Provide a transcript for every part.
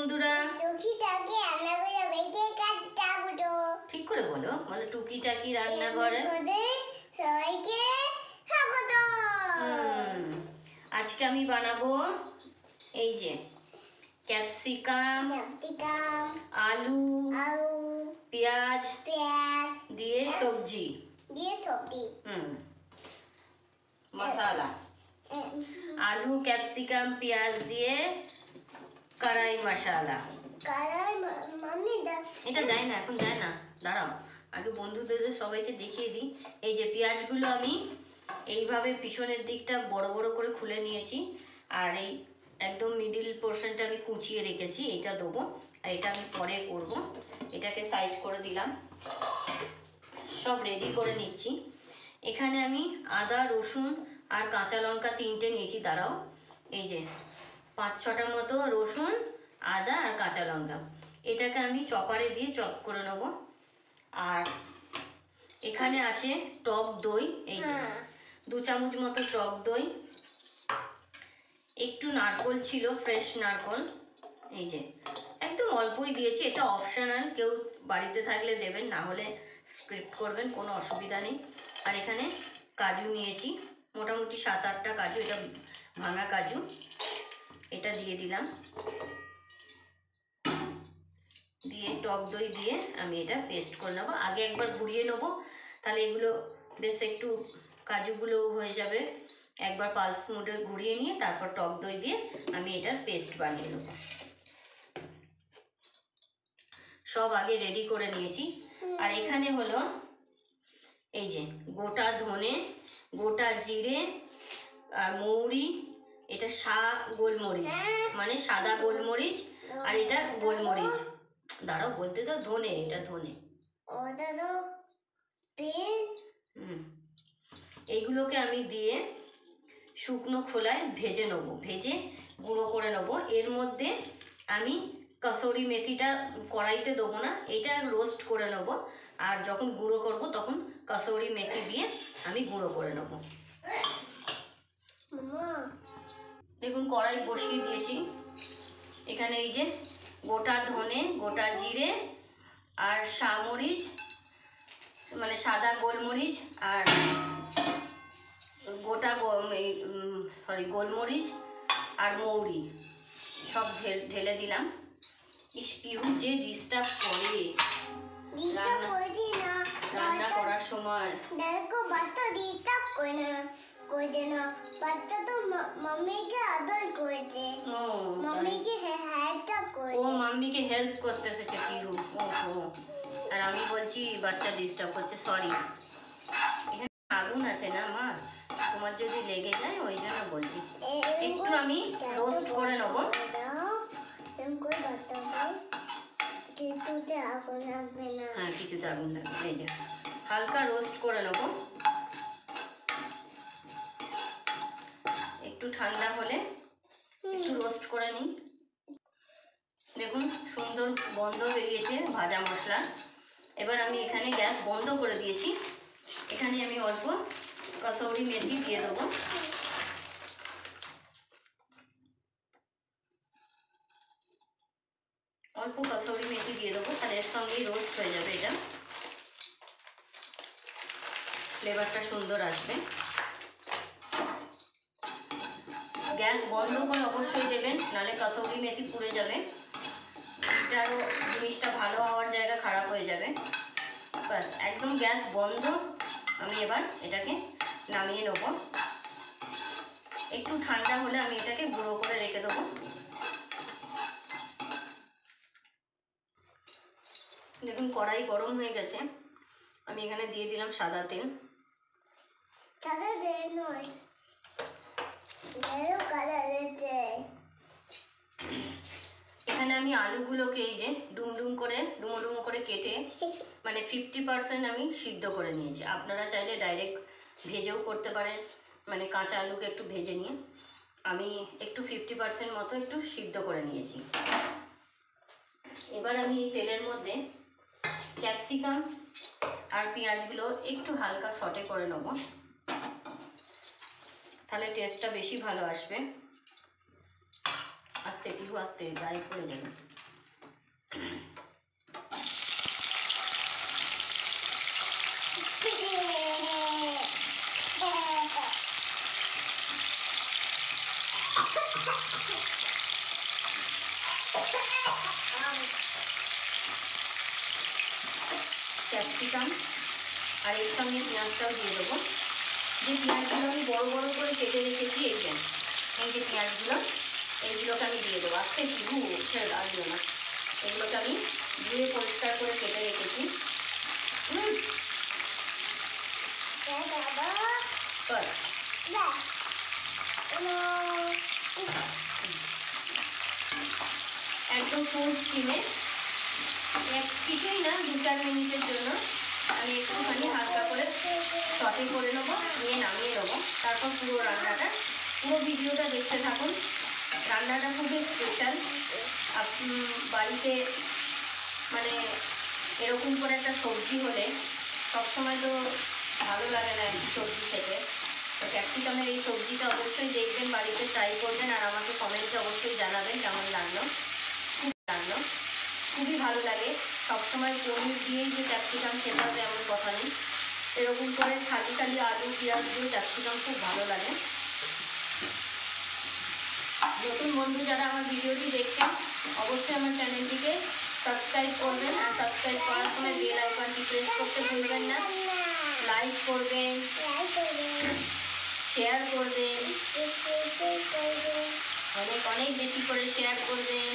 বন্ধুরা, ঠিক করে বলো, বলো টুকিটাকি রান্নাঘরে সবাইকে স্বাগত। আজকে আমি বানাবো এই যে ক্যাপসিকাম, আলু, পেঁয়াজ দিয়ে সবজি মশলা। আলু ক্যাপসিকাম পেঁয়াজ দিয়ে কড়াই মশলা। এটা দেয় না, এখন দেয় না, দাঁড়াও আগে বন্ধুদের সবাইকে দেখিয়ে দিই। এই যে পেঁয়াজগুলো আমি এইভাবে পিছনের দিকটা বড় বড় করে খুলে নিয়েছি, আর এই একদম মিডিল পোর্শনটা আমি কুচিয়ে রেখেছি। এটা দেবো, আর এটা আমি পরে করব। এটাকে সাইড করে দিলাম, সব রেডি করে নিচ্ছি। এখানে আমি আদা রসুন আর কাঁচা লঙ্কা 3টে নিয়েছি। দাঁড়াও, এই যে 5-6টা মতো রসুন, আদা আর কাঁচা লঙ্কা, এটাকে আমি চপারে দিয়ে চপ করে নেব। আর এখানে আছে টক দই, এই যে 2 চামচ মতো টক দই, একটু নারকোল ছিল, ফ্রেশ নারকোল, এই যে একদম অল্পই দিয়েছি। এটা অপশনাল, কেউ বাড়িতে থাকলে দেবেন, না হলে স্কিপ করবেন, কোনো অসুবিধা নেই। আর এখানে কাজু নিয়েছি, মোটামুটি 7-8টা কাজু, এটা ভাঙা কাজু, এটা দিয়ে দিলাম। দিয়ে টক দই দিয়ে আমি এটা পেস্ট করে নেবো। আগে একবার ঘুরিয়ে নেবো, তাহলে এগুলো বেশ একটু কাজুগুলো হয়ে যাবে। একবার পালস মোডে ঘুরিয়ে নিয়ে তারপর টক দই দিয়ে আমি এটার পেস্ট বানিয়ে নেবো। সব আগে রেডি করে নিয়েছি। আর এখানে হলো এই যে গোটা ধনে, গোটা জিরে আর মৌরি, এটা গোলমরিচ, মানে সাদা গোলমরিচ, আর এটা গোলমরিচ। দাঁড়াও বলতে তো, ধনে, এটা ধনে। এইগুলোকে আমি দিয়ে শুকনো খোলায় ভেজে নেবো, ভেজে গুঁড়ো করে নেবো। এর মধ্যে আমি কসুরি মেথিটা কড়াইতে দেবো না, এটা রোস্ট করে নেবো। আর যখন গুঁড়ো করব তখন কসুরি মেথি দিয়ে আমি গুঁড়ো করে নেবো। দেখুন কড়াই বসিয়ে দিয়েছি। এখানে এই যে গোটা ধনে, গোটা জিরে আর মরিচ, মানে সাদা গোলমরিচ, আর গোটা গোলমরিচ আর মৌরি সব ঢেলে দিলাম। পিহু যে ডিস্টার্ব করে রান্না করার সময়। ও মাম্মিকে হেল্প করতেছে পিহু। আর আমি বলছি বাচ্চা ডিস্টার্ব করছে, সরি। এখানে আগুন আছে না মা, তোমার যদি লেগে যায় ওই জন্য বলছি। একটু আমি রোস্ট করে নেবো। হ্যাঁ, কিছুতে আগুন লাগবে। এই যে হালকা রোস্ট করে নেবো, একটু ঠান্ডা হলে একটু রোস্ট করে নিই। দেখুন সুন্দর গন্ধ বেরিয়েছে ভাজা মশলা। এবার আমি এখানে গ্যাস বন্ধ করে দিয়েছি। এখানে আমি অল্প কসুরি মেথি দিয়ে দেবো। অল্প কসুরি মেথি দিয়ে দেবো, তাহলে এর সঙ্গেই রোস্ট হয়ে যাবে, এটা ফ্লেভারটা সুন্দর আসবে। গ্যাস বন্ধ করে অবশ্যই দেবেন, নাহলে কসুরি মেথি পুড়ে যাবে, এটারও জিনিসটা ভালো হওয়ার জায়গা খারাপ হয়ে যাবে। বাস একদম গ্যাস বন্ধ। আমি এবার এটাকে নামিয়ে নেবো। একটু ঠান্ডা হলে আমি এটাকে গুঁড়ো করে রেখে দেবো। দেখুন কড়াই গরম হয়ে গেছে, আমি এখানে দিয়ে দিলাম সাদা তেল। এখানে আমি আলুগুলোকে এই যে ডুমডুম করে ডুমো ডুমো করে কেটে, মানে 50% আমি সিদ্ধ করে নিয়েছি। আপনারা চাইলে ডাইরেক্ট ভেজেও করতে পারেন, মানে কাঁচা আলুকে একটু ভেজে নিয়ে আমি একটু 50% মতো একটু সিদ্ধ করে নিয়েছি। এবার আমি এই তেলের মধ্যে ক্যাপসিকাম আর পেঁয়াজগুলো একটু হালকা সটে করে নেব, তাহলে টেস্টটা বেশি ভালো আসবে। আস্তে পিহু আস্তে গায়ে পড়ে যাবে। ক্যাপসিকাম আর এর সঙ্গে পেঁয়াজটাও দিয়ে দেবো। যে পেঁয়াজগুলো আমি বড় বড় করে কেটে রেখেছি, এই যে পেঁয়াজগুলো, এইগুলোকে আমি দিয়ে দেবো। আজকে পিহু ছেড়ে আসবে না, এগুলোকে আমি ধুয়ে পরিষ্কার করে কেটে রেখেছি। একদম ফুল স্টিমে কিছুই না, 2-4 মিনিটের জন্য আমি একটুখানি হালকা করে সটে করে নেবো, নিয়ে নামিয়ে নেবো। তারপর পুরো ভিডিওটা দেখতে থাকুন। রান্নাটা খুবই স্পেশাল। বাড়িতে মানে এরকম করে একটা সবজি হলে সবসময় তো ভালো লাগে না সবজি খেতে। তো ক্যাপসিকামের এই সবজিটা অবশ্যই দেখবেন, বাড়িতে ট্রাই করবেন, আর আমাকে কমেন্টে অবশ্যই জানাবেন কেমন লাগলো। খুবই ভালো লাগে। সবসময় পনির দিয়েই যে ক্যাপসিকাম খেতে হবে এমন কথা নেই, এরকম করে খালি আলু পেঁয়াজ দিয়ে ক্যাপসিকাম খুব ভালো লাগে। নতুন বন্ধু যারা আমার ভিডিওটি দেখছেন অবশ্যই আমার চ্যানেলটিকে সাবস্ক্রাইব করবেন, আর সাবস্ক্রাইব করার সময় বেল আইকনটি প্রেস করতে ভুলবেন না। লাইক করবেন, শেয়ার করবেন, অনেক বেশি করে শেয়ার করবেন,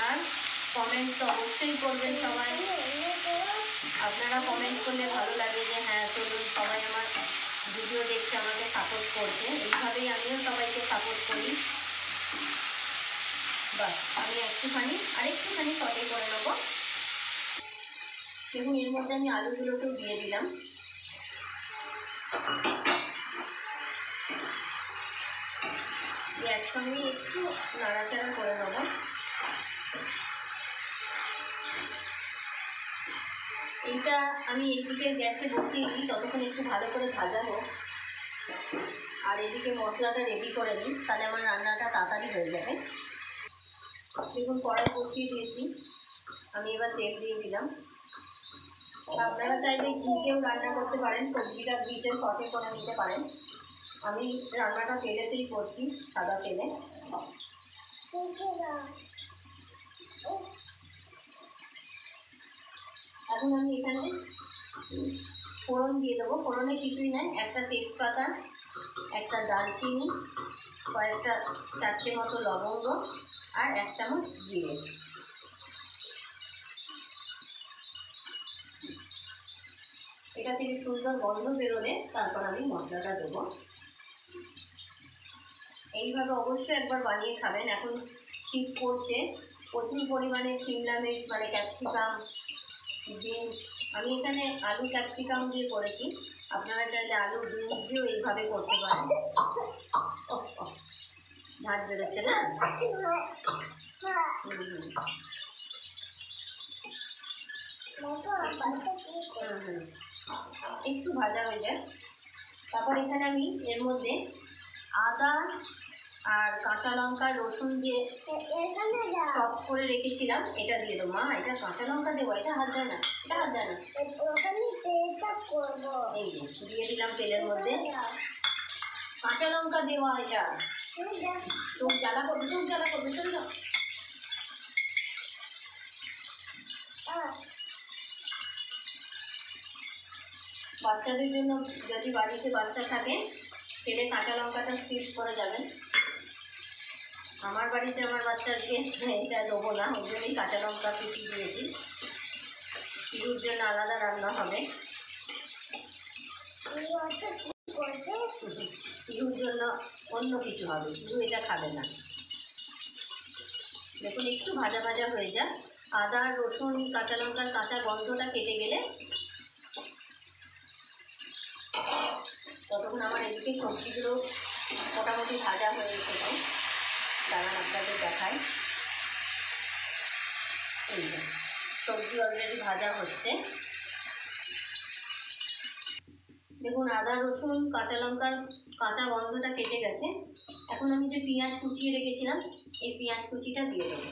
আর কমেন্ট তো অবশ্যই করবেন সবাই। আপনারা কমেন্ট করলে ভালো লাগে যে হ্যাঁ চলুন, সবাই আমার ভিডিও দেখতে আমাকে সাপোর্ট করছে। এইভাবেই আমিও সবাইকে সাপোর্ট করি। বাস আমি আরেকটুখানি সটে করে নেবো। দেখুন এর মধ্যে আমি আলুগুলোকেও দিয়ে দিলাম। একসঙ্গে একটু নাড়াচাড়া করে নেবো। এইটা আমি এইদিকে গ্যাসে বসিয়ে দিই, ততক্ষণ একটু ভালো করে ভাজাবো, আর এদিকে মশলাটা রেডি করে নিই, তাহলে আমার রান্নাটা তাড়াতাড়ি হয়ে যাবে। দেখুন কড়াই বসিয়ে দিয়েছি, আমি এবার তেল দিয়ে দিলাম। আপনারা চাইলে ঘিতেও রান্না করতে পারেন, সবজিটা ঘিতে সটে করে নিতে পারেন। আমি রান্নাটা তেলেতেই করছি, সাদা তেলে। এখন আমি এখানে ফোড়ন দিয়ে দেবো। ফোড়নে কিছুই নাই, একটা তেজপাতা, একটা দারচিনি, কয়েকটা 4টে মতো লবঙ্গ, আর 1 চামচ জিরে। এটা থেকে সুন্দর গন্ধ বেরোলে তারপর আমি মশলাটা দেবো। এইভাবে অবশ্যই একবার বানিয়ে খাবেন। এখন শীত পড়ছে, প্রচুর পরিমাণে সিমলা মির্চ মানে ক্যাপসিকাম, বিনস, আমি এখানে আলু ক্যাপসিকাম দিয়ে করেছি, আপনারা চাইলে আলু বিনস দিয়েও এইভাবে করতে পারেন। ভাত বেরোচ্ছে না? একটু ভাজা হয়ে যায়। তারপর এখানে আমি এর মধ্যে আদা আর কাঁচা লঙ্কা রসুন দিয়ে চপ করে রেখেছিলাম, এটা দিয়ে দেবো। মা এটা কাঁচা লঙ্কা দেবো, এটা হাত যায় না, এটা হাত যায় না। এই যে দিয়ে দিলাম তেলের মধ্যে কাঁচা লঙ্কা দেওয়া, এটা চোখ জ্বালা করবে, চলে যাও। বাচ্চাদের জন্য যদি বাড়িতে বাচ্চা থাকে সেটা কাঁচা লঙ্কাটা স্কিপ করে যাবেন। আমার বাড়িতে আমার বাচ্চাকে এটা দেবো না, ওই জন্যই কাঁচা লঙ্কা কুচি দিয়েছি। পিহুর জন্য আলাদা রান্না হবে, পিহুর জন্য অন্য কিছু হবে, পিহু এটা খাবে না। দেখুন একটু ভাজা ভাজা হয়ে যাক, আদা রসুন কাঁচা লঙ্কার কাঁচা গন্ধটা কেটে গেলে ততক্ষণ আমার এদিকে সবজিগুলো মোটামুটি ভাজা হয়ে এসেছে। দাঁড়ান আপনাদের দেখাই। এই যে সবজি অলরেডি ভাজা হচ্ছে। দেখুন আদা রসুন কাঁচা লঙ্কার কাঁচা গন্ধটা কেটে গেছে। এখন আমি যে পেঁয়াজ কুচিয়ে রেখেছিলাম এই পেঁয়াজ কুচিটা দিয়ে দেবো।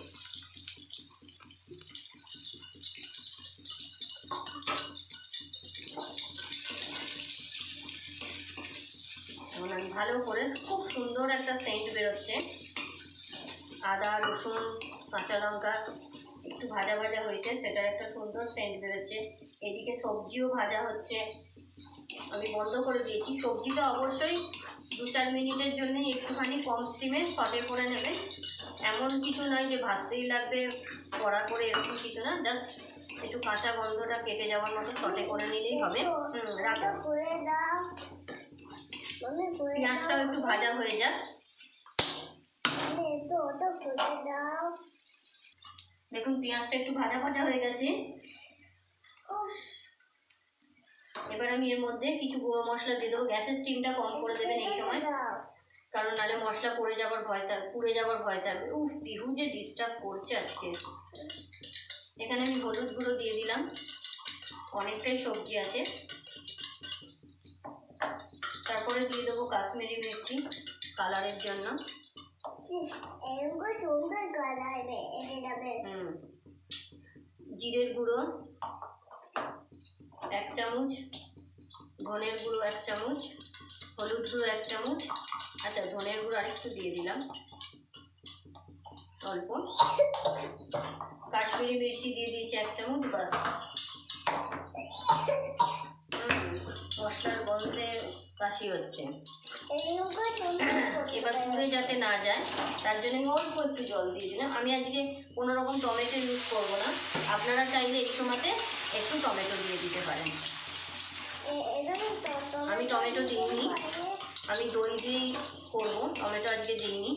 এখন আমি ভালো করে, খুব সুন্দর একটা সেন্ট বেরোচ্ছে। আদা, রসুন, কাঁচা লঙ্কা একটু ভাজা ভাজা হয়েছে, সেটার একটা সুন্দর সেন্ট বেরোচ্ছে। এদিকে সবজিও ভাজা হচ্ছে। আমি বন্ধ করে দিয়েছি। সবজিটা অবশ্যই 2-4 মিনিটের জন্য একটুখানি কম স্টিমে সটে করে নেবেন। এমন কিছু নয় যে ভাজতেই লাগবে, কড়া করে, এরকম কিছু না। জাস্ট একটু কাঁচা গন্ধটা কেটে যাওয়ার মতো সটে করে নিলেই হবে। রাখো। পেঁয়াজটাও একটু ভাজা হয়ে যাক। দেখুন পেঁয়াজটা একটু ভাজা ভাজা হয়ে গেছে। এবার আমি এর মধ্যে কিছু গুঁড়ো মশলা দিয়ে দেবো। গ্যাসের স্টিমটা কম করে দেবেন এই সময়, কারণ নাহলে মশলা পুড়ে যাওয়ার ভয় থাকবে। উফ, বিহু যে ডিস্টার্ব করছে আজকে। এখানে আমি হলুদ গুঁড়ো দিয়ে দিলাম, অনেকটাই সবজি আছে। তারপরে দিয়ে দেবো কাশ্মীরি মির্চি কালারের জন্য। জিরের গুঁড়ো 1 চামচ, ধনের গুঁড়ো 1 চামচ, হলুদ গুঁড়ো 1 চামচ। আচ্ছা, ধনের গুঁড়ো আরেকটু দিয়ে দিলাম অল্প। কাশ্মীরি মির্চি দিয়ে দিয়েছি 1 চামচ, বাস। মশলার গন্ধে কাশি হচ্ছে। এবার পুড়ে যাতে না যায় তার জন্য আমি অল্প একটু জল দিয়ে দিলাম। আমি আজকে কোনো রকম টমেটো ইউজ করবো না। আপনারা চাইলে এই সময়তে একটু টমেটো দিয়ে দিতে পারেন। আমি টমেটো দিইনি, আমি দই দিয়েই করবো। টমেটো আজকে দিইনি।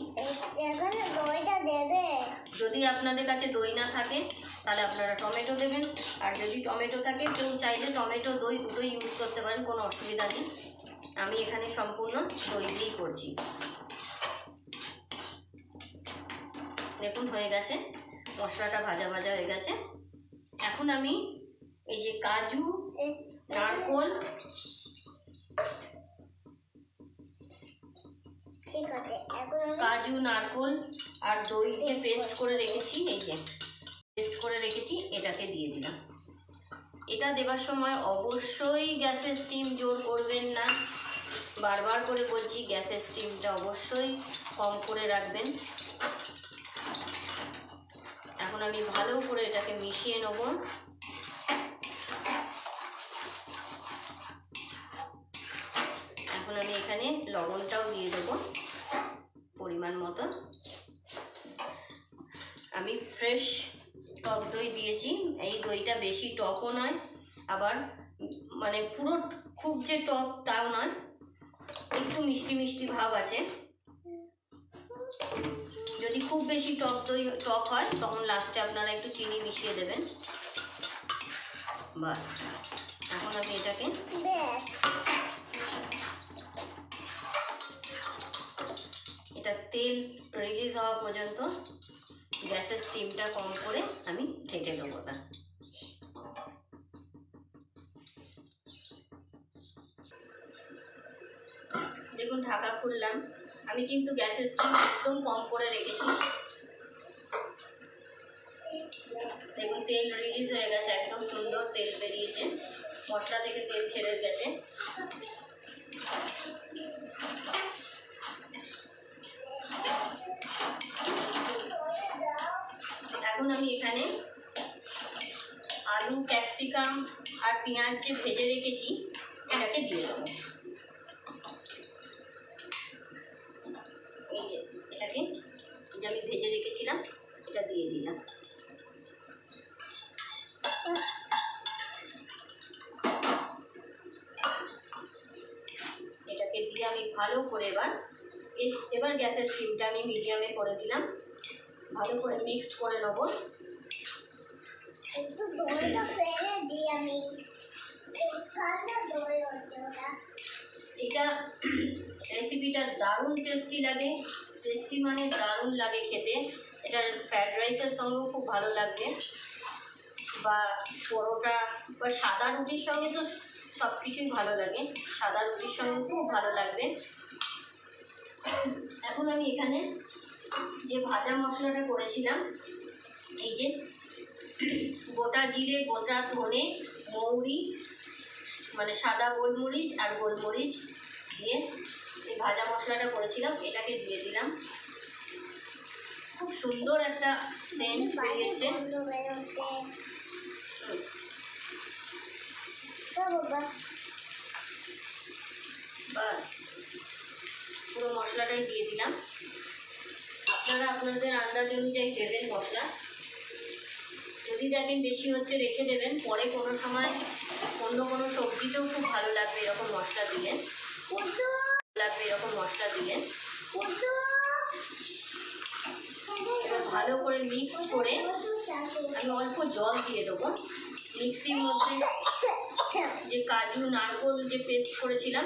যদি আপনাদের কাছে দই না থাকে তাহলে আপনারা টমেটো দেবেন, আর যদি টমেটো থাকে কেউ চাইলে টমেটো দই দুটোই ইউজ করতে পারেন, কোনো অসুবিধা নেই। আমি এখানে সম্পূর্ণ দই দিয়েই করছি। দেখুন হয়ে গেছে, মশলাটা ভাজা ভাজা হয়ে গেছে। এখন আমি এই যে কাজু, নারকোল, আর দই যে পেস্ট করে রেখেছি, এই যে পেস্ট করে রেখেছি, এটাকে দিয়ে দিলাম। এটা দেওয়ার সময় অবশ্যই গ্যাসের স্টিম জোর করবেন না। বারবার করে বলছি, গ্যাসের স্টিমটা অবশ্যই কম করে রাখবেন। এখন আমি ভালো করে এটাকে মিশিয়ে নেব। এখন আমি এখানে লবণটাও দিয়ে দেবো পরিমাণ মতো। আমি ফ্রেশ টক দই দিয়েছি। এই দইটা বেশি টকও নয়, আবার মানে পুরো খুব যে টক তাও নয়, একটু মিষ্টি মিষ্টি ভাব আছে। যদি খুব বেশি টক হয় তখন লাস্টে আপনারা একটু চিনি মিশিয়ে দেবেন। বাস, এখন আমি এটাকে তেল রিলিজ হওয়া পর্যন্ত গ্যাসের স্টিমটা কম করে আমি ঢেকে দেবো। না দেখুন ঢাকা খুললাম। আমি কিন্তু গ্যাসের স্টিম একদম কম করে রেখেছি। দেখুন তেল রিলিজ হয়ে গেছে, একদম সুন্দর তেল বেরিয়েছে, মশলা থেকে তেল ছেড়ে গেছে। এখন আমি এখানে আলু, ক্যাপসিকাম আর পেঁয়াজ যে ভেজে রেখেছি এটাকে দিয়ে দেবো। এই যে এটাকে, এটা আমি ভেজে রেখেছিলাম, এটা দিয়ে দিলাম। এটাকে দিয়ে আমি ভালো করে এবার গ্যাসের স্টিমটা আমি মিডিয়ামে করে দিলাম। ভালো করে মিক্সড করে নেব। এটা রেসিপিটা দারুণ টেস্টি লাগে। টেস্টি মানে দারুণ লাগে খেতে। এটা ফ্রাইড রাইসের সঙ্গেও খুব ভালো লাগবে, বা পরোটা বা সাদা রুটির সঙ্গে তো সব কিছুই ভালো লাগে। সাদা রুটির সঙ্গে খুব ভালো লাগবে। এখন আমি এখানে যে ভাজা মশলাটা করেছিলাম, এই যে গোটা জিরে, গোটা ধনে, মৌরি, মানে সাদা গোলমরিচ আর গোলমরিচ দিয়ে এই ভাজা মশলাটা করেছিলাম, এটাকে দিয়ে দিলাম। খুব সুন্দর একটা সেন্ট বেরিয়েছে। বাস পুরো মশলাটাই দিয়ে দিলাম। আপনারা আপনাদের আন্দাজ অনুযায়ী দেবেন মশলা। যদি দেখেন বেশি হচ্ছে রেখে দেবেন, পরে কোনো সময় অন্য কোনো সবজিতেও খুব ভালো লাগবে এরকম মশলা দিলেন, এরকম মশলা দিলেন। এবার ভালো করে মিক্স করে আমি অল্প জল দিয়ে দেবো। মিক্সির মধ্যে যে কাজু নারকোল যে পেস্ট করেছিলাম,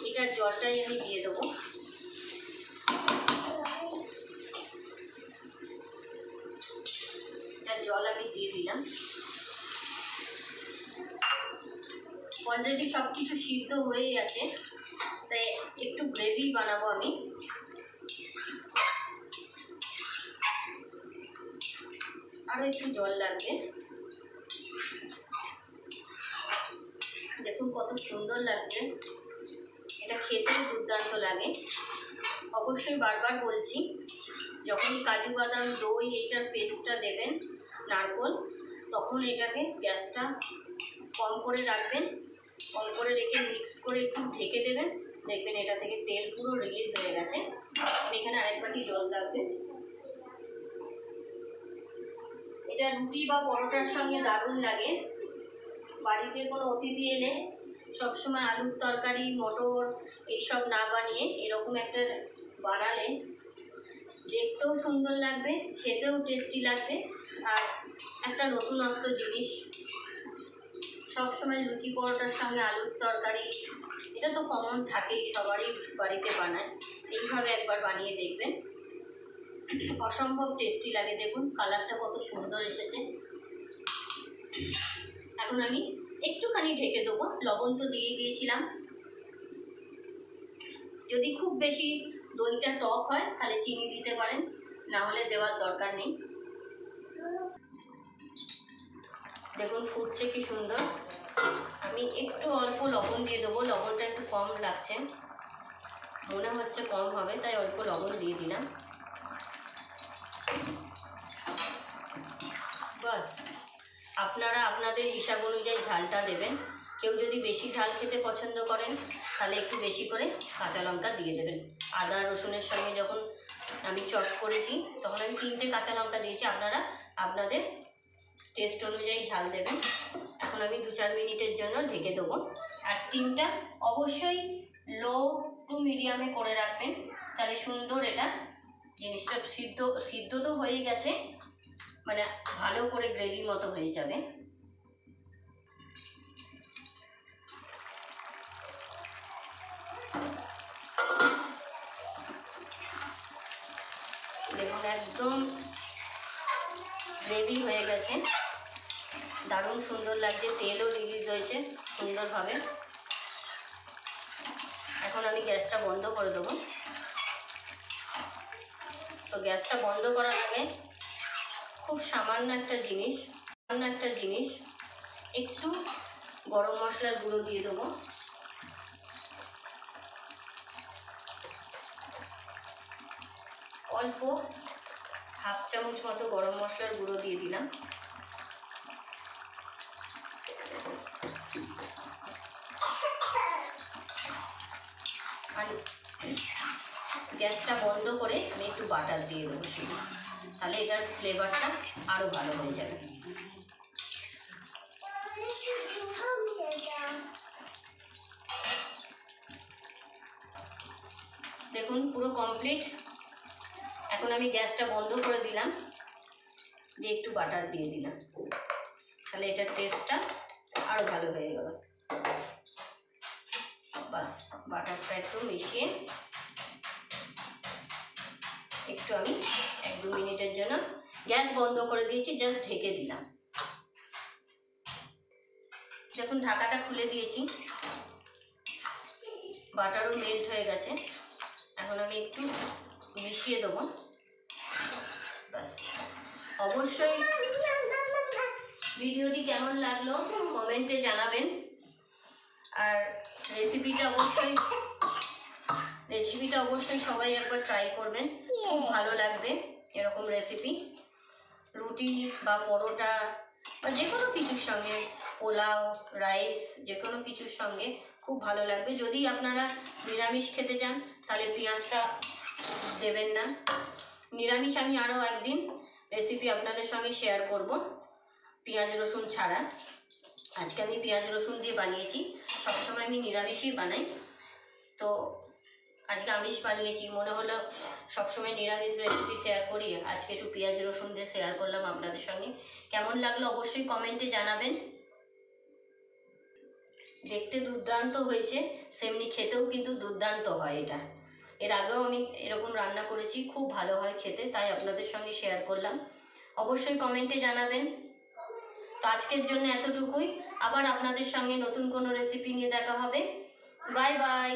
এটার জলটাই আমি দিয়ে দেবো। এটার জল আমি দিয়ে দিলাম। অলরেডি সব কিছু সিদ্ধ হয়ে গেছে, তাই একটু গ্রেভি বানাবো আমি। আরও একটু জল লাগবে। দেখুন কত সুন্দর লাগছে, এটা খেতেও দুর্দান্ত লাগে। অবশ্যই বারবার বলছি, যখনই কাজু বাদাম, দই এইটার পেস্টটা দেবেন, নারকোল, তখন এটাকে গ্যাসটা কম করে রাখবেন। কম করে রেখে মিক্স করে একটু ঢেকে দেবেন, দেখবেন এটা থেকে তেল পুরো রিলিজ হয়ে গেছে। এখানে আরেক বাটি জল লাগবে। এটা রুটি বা পরোটার সঙ্গে দারুণ লাগে। বাড়িতে কোনো অতিথি এলে সবসময় আলুর তরকারি, মটর এইসব না বানিয়ে এরকম একটা বানালে দেখতেও সুন্দর লাগবে, খেতেও টেস্টি লাগবে, আর একটা নতুনত্ব জিনিস। সবসময় লুচি পরোটার সঙ্গে আলুর তরকারি, এটা তো কমন থাকেই, সবারই বাড়িতে বানায়। এইভাবে একবার বানিয়ে দেখবেন, অসম্ভব টেস্টি লাগে। দেখুন কালারটা কত সুন্দর এসেছে। এখন আমি একটুখানি ঢেকে দেবো। লবণ তো দিয়ে দিয়েছিলাম। যদি খুব বেশি দইটা টক হয় তাহলে চিনি দিতে পারেন, না হলে দেওয়ার দরকার নেই। দেখুন ফুটছে কি সুন্দর। আমি একটু অল্প লবণ দিয়ে দেবো। লবণটা একটু কম লাগছে, মনে হচ্ছে কম হবে, তাই অল্প লবণ দিয়ে দিলাম। বাস আপনারা আপনাদের হিসাব অনুযায়ী ঝালটা দেবেন। কেউ যদি বেশি ঝাল খেতে পছন্দ করেন তাহলে একটু বেশি করে কাঁচা লঙ্কা দিয়ে দেবেন। আদা রসুনের সঙ্গে যখন আমি চপ করেছি তখন আমি 3টে কাঁচা লঙ্কা দিয়েছি। আপনারা আপনাদের টেস্ট অনুযায়ী ঝাল দেবেন। এখন আমি 2-4 মিনিটের জন্য ঢেকে দেবো। আর স্টিমটা অবশ্যই লো টু মিডিয়ামে করে রাখবেন, তাহলে সুন্দর এটা জিনিসটা সিদ্ধ তো হয়ে গেছে, মানে ভালো করে গ্রেভির মতো হয়ে যাবে। দেখুন একদম গ্রেভি হয়ে গেছে, দারুণ সুন্দর লাগছে, তেলও রিলিজ হয়েছে সুন্দরভাবে। এখন আমি গ্যাসটা বন্ধ করে দেবো। তো গ্যাসটা বন্ধ করার আগে খুব সামান্য একটা জিনিস একটু গরম মশলার গুঁড়ো দিয়ে দেবো। অল্প হাফ চামচ মতো গরম মশলার গুঁড়ো দিয়ে দিলাম। আর গ্যাসটা বন্ধ করে আমি একটু বাটার দিয়ে দেবো শুধু, তাহলে এটার ফ্লেভারটা আরও ভালো হয়ে যাবে। দেখুন পুরো কমপ্লিট। এখন আমি গ্যাসটা বন্ধ করে দিলাম, দিয়ে একটু বাটার দিয়ে দিলাম, তাহলে এটার টেস্টটা আরও ভালো হয়ে গেল। বাস বাটারটা একটু মিশিয়ে একটু আমি 1-2 মিনিটের জন্য গ্যাস বন্ধ করে দিয়েছি, জাস্ট ঢেকে দিলাম। দেখুন ঢাকাটা খুলে দিয়েছি, বাটারও মেল্ট হয়ে গেছে। এখন আমি একটু মিশিয়ে দেবো। ব্যাস, অবশ্যই ভিডিওটি কেমন লাগলো কমেন্টে জানাবেন। আর রেসিপিটা অবশ্যই সবাই একবার ট্রাই করবেন, খুব ভালো লাগবে এরকম রেসিপি। রুটি বা পরোটা বা যে কোনো কিছুর সঙ্গে, পোলাও, রাইস, যে কোনো কিছুর সঙ্গে খুব ভালো লাগবে। যদি আপনারা নিরামিষ খেতে চান তাহলে পেঁয়াজটা দেবেন না। নিরামিষ আমি আরও একদিন রেসিপি আপনাদের সঙ্গে শেয়ার করব পেঁয়াজ রসুন ছাড়া। আজকে আমি পেঁয়াজ রসুন দিয়ে বানিয়েছি, সবসময় আমি নিরামিষই বানাই, তো আজকে আমিষ বানিয়েছি, মনে হলো সবসময় নিরামিষ রেসিপি শেয়ার করি, আজকে একটু পেঁয়াজ রসুন দিয়ে শেয়ার করলাম আপনাদের সঙ্গে। কেমন লাগলো অবশ্যই কমেন্টে জানাবেন। দেখতে দুর্দান্ত হয়েছে, সেমনি খেতেও কিন্তু দুর্দান্ত হয় এটা। এর আগেও আমি এরকম রান্না করেছি, খুব ভালো হয় খেতে, তাই আপনাদের সঙ্গে শেয়ার করলাম। অবশ্যই কমেন্টে জানাবেন। তো আজকের জন্য এতটুকুই, আবার আপনাদের সঙ্গে নতুন কোনো রেসিপি নিয়ে দেখা হবে। Bye bye.